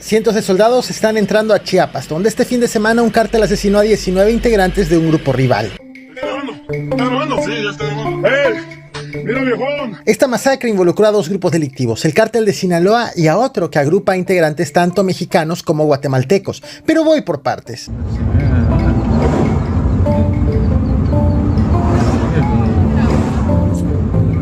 Cientos de soldados están entrando a Chiapas, donde este fin de semana un cártel asesinó a 19 integrantes de un grupo rival. ¡Mira, viejón! Esta masacre involucró a dos grupos delictivos, el cártel de Sinaloa y a otro que agrupa a integrantes tanto mexicanos como guatemaltecos. Pero voy por partes.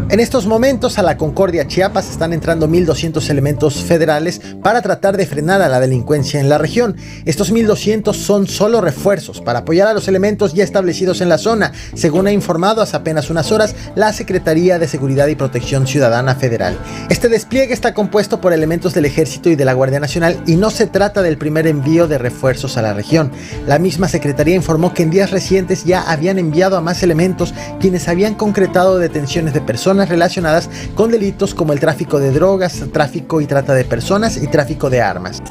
En estos momentos a la Concordia, Chiapas, están entrando 1.200 elementos federales para tratar de frenar a la delincuencia en la región. Estos 1.200 son solo refuerzos para apoyar a los elementos ya establecidos en la zona, según ha informado hace apenas unas horas la Secretaría de Seguridad y Protección Ciudadana Federal. Este despliegue está compuesto por elementos del Ejército y de la Guardia Nacional y no se trata del primer envío de refuerzos a la región. La misma Secretaría informó que en días recientes ya habían enviado a más elementos quienes habían concretado detenciones de personas relacionadas con delitos como el tráfico de drogas, tráfico y trata de personas y tráfico de armas.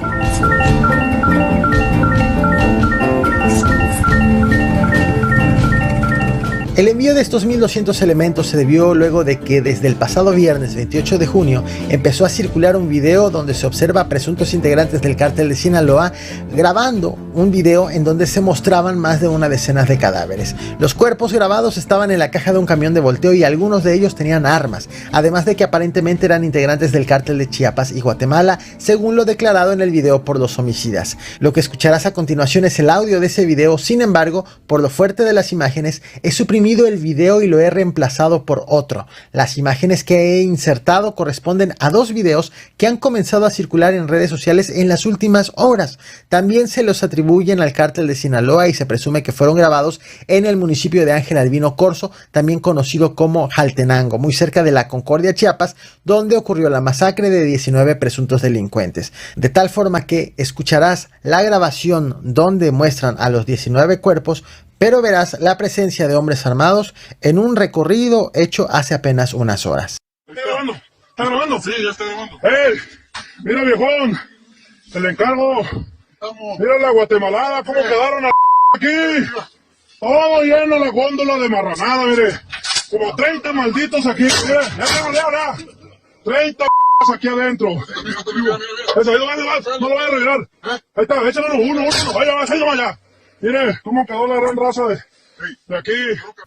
El envío de estos 1.200 elementos se debió luego de que desde el pasado viernes 28 de junio empezó a circular un video donde se observa a presuntos integrantes del cártel de Sinaloa grabando un video en donde se mostraban más de una decena de cadáveres. Los cuerpos grabados estaban en la caja de un camión de volteo y algunos de ellos tenían armas, además de que aparentemente eran integrantes del cártel de Chiapas y Guatemala, según lo declarado en el video por los homicidas. Lo que escucharás a continuación es el audio de ese video. Sin embargo, por lo fuerte de las imágenes, he suprimido el video y lo he reemplazado por otro. Las imágenes que he insertado corresponden a dos videos que han comenzado a circular en redes sociales en las últimas horas. También se los atribuyen al cártel de Sinaloa y se presume que fueron grabados en el municipio de Ángel Albino Corzo, también conocido como Jaltenango, muy cerca de la Concordia, Chiapas, donde ocurrió la masacre de 19 presuntos delincuentes. De tal forma que escucharás la grabación donde muestran a los 19 cuerpos, pero verás la presencia de hombres armados en un recorrido hecho hace apenas unas horas. ¿Está grabando? ¿Está grabando? Sí, ya está grabando. Mira, viejón, te le encargo. Mira la guatemalada, cómo quedaron aquí. Todo lleno la góndola de marranada, mire. Como 30 malditos aquí. Mire, ya. 30 aquí adentro. Eso, ahí no lo voy a arreglar. Ahí está, échalo uno. Vaya. Mire cómo quedó la gran raza de aquí.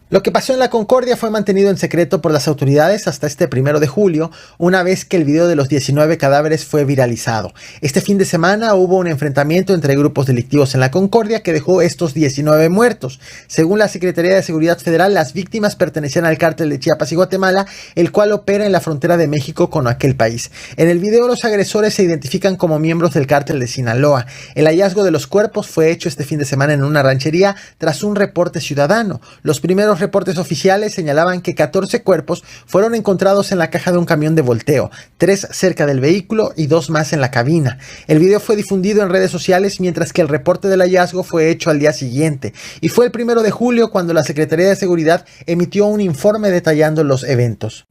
Lo que pasó en la Concordia fue mantenido en secreto por las autoridades hasta este 1 de julio, una vez que el video de los 19 cadáveres fue viralizado. Este fin de semana hubo un enfrentamiento entre grupos delictivos en la Concordia que dejó estos 19 muertos. Según la Secretaría de Seguridad Federal, las víctimas pertenecían al cártel de Chiapas y Guatemala, el cual opera en la frontera de México con aquel país. En el video los agresores se identifican como miembros del cártel de Sinaloa. El hallazgo de los cuerpos fue hecho este fin de semana en una ranchería tras un reporte ciudadano. Los primeros reportes oficiales señalaban que 14 cuerpos fueron encontrados en la caja de un camión de volteo, 3 cerca del vehículo y 2 más en la cabina. El video fue difundido en redes sociales, mientras que el reporte del hallazgo fue hecho al día siguiente, y fue el 1 de julio cuando la Secretaría de Seguridad emitió un informe detallando los eventos.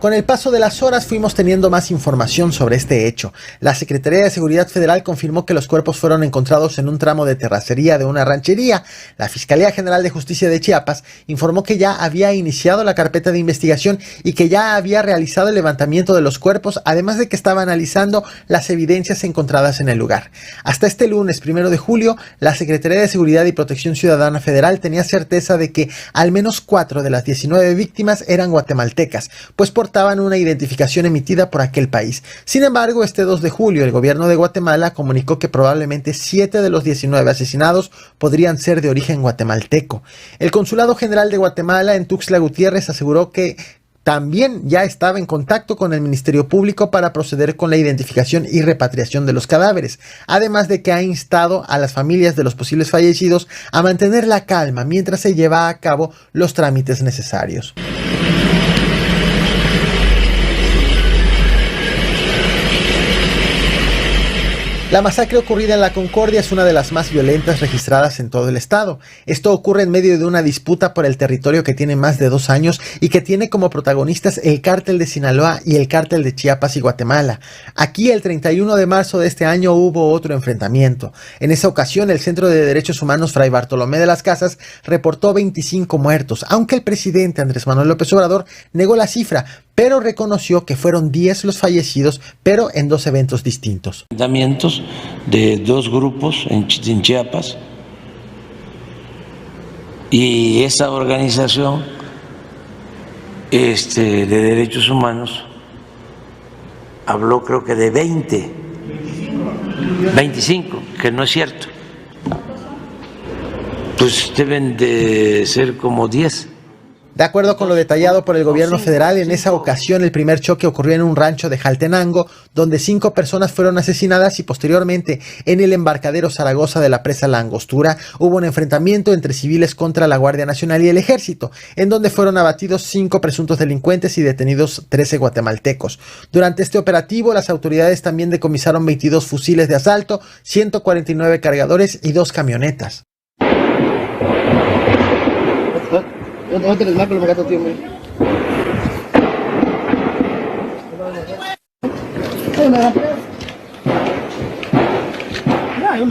Con el paso de las horas fuimos teniendo más información sobre este hecho. La Secretaría de Seguridad Federal confirmó que los cuerpos fueron encontrados en un tramo de terracería de una ranchería. La Fiscalía General de Justicia de Chiapas informó que ya había iniciado la carpeta de investigación y que ya había realizado el levantamiento de los cuerpos, además de que estaba analizando las evidencias encontradas en el lugar. Hasta este lunes 1 de julio, la Secretaría de Seguridad y Protección Ciudadana Federal tenía certeza de que al menos 4 de las 19 víctimas eran guatemaltecas, pues portaban una identificación emitida por aquel país. Sin embargo, este 2 de julio, el gobierno de Guatemala comunicó que probablemente 7 de los 19 asesinados podrían ser de origen guatemalteco. El Consulado General de Guatemala en Tuxtla Gutiérrez aseguró que también ya estaba en contacto con el Ministerio Público para proceder con la identificación y repatriación de los cadáveres, además de que ha instado a las familias de los posibles fallecidos a mantener la calma mientras se lleva a cabo los trámites necesarios. La masacre ocurrida en La Concordia es una de las más violentas registradas en todo el estado. Esto ocurre en medio de una disputa por el territorio que tiene más de 2 años y que tiene como protagonistas el cártel de Sinaloa y el cártel de Chiapas y Guatemala. Aquí el 31 de marzo de este año hubo otro enfrentamiento. En esa ocasión el Centro de Derechos Humanos Fray Bartolomé de las Casas reportó 25 muertos, aunque el presidente Andrés Manuel López Obrador negó la cifra, pero reconoció que fueron 10 los fallecidos, pero en 2 eventos distintos. Enfrentamientos de 2 grupos en Chiapas, y esa organización de derechos humanos habló, creo que de 25, que no es cierto. Pues deben de ser como 10. De acuerdo con lo detallado por el gobierno federal, en esa ocasión el primer choque ocurrió en un rancho de Jaltenango, donde 5 personas fueron asesinadas, y posteriormente en el embarcadero Zaragoza de la presa La Angostura hubo un enfrentamiento entre civiles contra la Guardia Nacional y el Ejército, en donde fueron abatidos 5 presuntos delincuentes y detenidos 13 guatemaltecos. Durante este operativo, las autoridades también decomisaron 22 fusiles de asalto, 149 cargadores y 2 camionetas. ¿Dónde les marco los gatos, tío?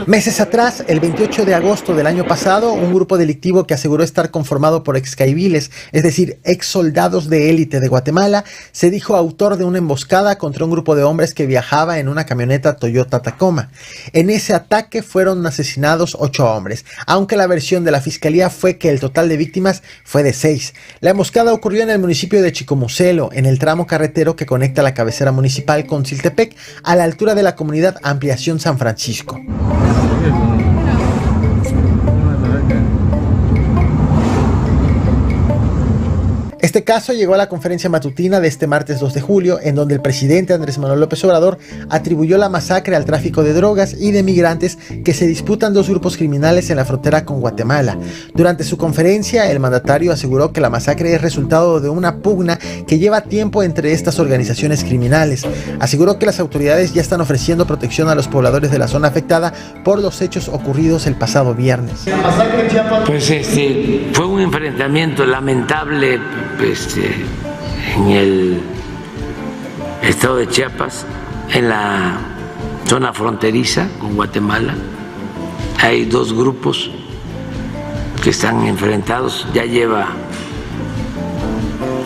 Meses atrás, el 28 de agosto del año pasado, un grupo delictivo que aseguró estar conformado por excaiviles, es decir, ex soldados de élite de Guatemala, se dijo autor de una emboscada contra un grupo de hombres que viajaba en una camioneta Toyota Tacoma. En ese ataque fueron asesinados 8 hombres, aunque la versión de la fiscalía fue que el total de víctimas fue de 6. La emboscada ocurrió en el municipio de Chicomucelo, en el tramo carretero que conecta la cabecera municipal con Siltepec, a la altura de la comunidad Ampliación San Francisco. Este caso llegó a la conferencia matutina de este martes 2 de julio, en donde el presidente Andrés Manuel López Obrador atribuyó la masacre al tráfico de drogas y de migrantes que se disputan 2 grupos criminales en la frontera con Guatemala. Durante su conferencia, el mandatario aseguró que la masacre es resultado de una pugna que lleva tiempo entre estas organizaciones criminales. Aseguró que las autoridades ya están ofreciendo protección a los pobladores de la zona afectada por los hechos ocurridos el pasado viernes. Pues fue un enfrentamiento lamentable en el estado de Chiapas, en la zona fronteriza con Guatemala. Hay 2 grupos que están enfrentados, ya lleva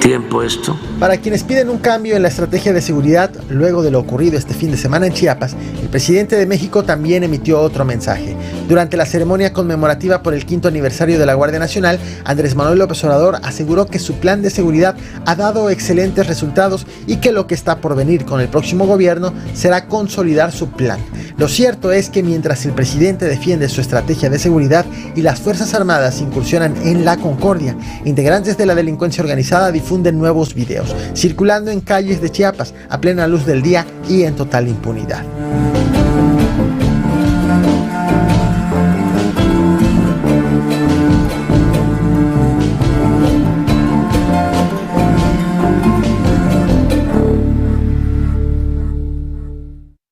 tiempo esto. Para quienes piden un cambio en la estrategia de seguridad luego de lo ocurrido este fin de semana en Chiapas, el presidente de México también emitió otro mensaje. Durante la ceremonia conmemorativa por el 5º aniversario de la Guardia Nacional, Andrés Manuel López Obrador aseguró que su plan de seguridad ha dado excelentes resultados y que lo que está por venir con el próximo gobierno será consolidar su plan. Lo cierto es que mientras el presidente defiende su estrategia de seguridad y las Fuerzas Armadas incursionan en La Concordia, integrantes de la delincuencia organizada difunden nuevos videos circulando en calles de Chiapas a plena luz del día y en total impunidad.